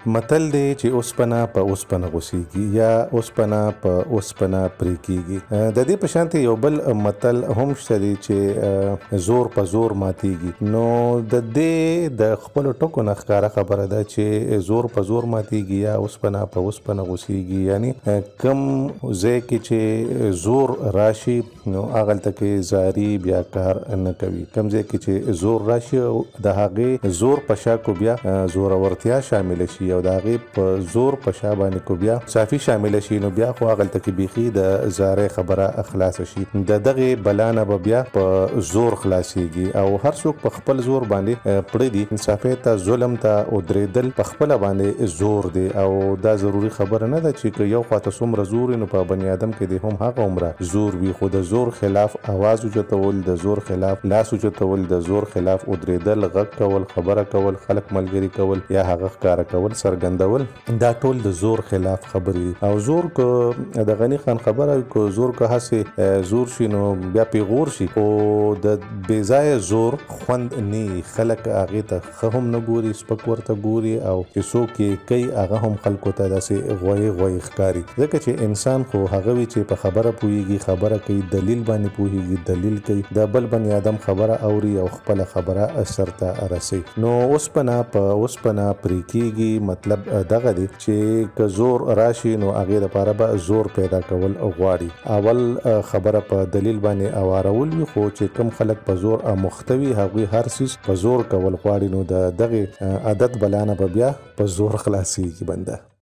متل دی چې اوسپنه په اوسپنه غوسیږي یا اوسپنه په اوسپنه پرې کیږي. د دې په شانتې یو بل متل هم شته دی چې زور په زور ماتیږي. نو د دې د خپلو ټکو نه ښکاره خبره ده چې زور په زور ماتیږي یا اوسپنه په اوسپنه غوسیږي. یعنی کم ځای کې چې زور راشي نو هغلته کې زاري بیا کار نه کوي. کم ځای کې چې زور راشي د هغې زور په شا کو بیا زورورتیا شامل شي او د هغې په زور په شا باندې کو بیا صافي شامل شي نو بیا خو هغلته کې بیخي د زارۍ خبره خلاصه شي. د دغې بلا نه به بیا په زور خلاصیږي او هر څوک په خپل زور باندې پړه دي. انصافۍ ته ظلم ته ودرېدل په خپله باندې زور دی او دا ضروري خبره نه ده چې یو خواته څومره زور وي نو په بني ادم کې دی هم هغه عمره زور وي. خو د زور خلاف اواز اوچتول، د زور خلاف لاس اوچتول، د زور خلاف ودرېدل، غږ کول، خبره کول، خلک ملګري کول یا هغه ښکاره کول، څرګندول، دا ټول د زور خلاف خبرې دي. او زور که د غني خان خبره که زور که هسې زور شي نو بیا پیغور شي خو د بې ځایه زور خوند نه. خلک هغې ته ښه هم نه ګوري، سپک ورته ګوري او چې څوک یې کوي هغه هم خلکو ته داسې غویې غویې ښکاري. ځکه چې انسان خو هغه وي چې په خبره پوهېږي، خبره کوي، دلیل باندې پوهېږي، دلیل کوي، د بل بني ادم خبره اوري او خپله خبره سرته رسوي. نو اوسپنه په اوسپنه پرې کیږي مطلب دغه دی چې که زور راشي نو هغې دپاره به زور پیدا کول غواړي. اول خبره په دلیل باندې اوارول وي خو چې کم خلک په زور اموخته وي هغوی هر څیز په زور کول غواړي نو د دغې عادت بلا نه به بیا په زور خلاصیږي بنده.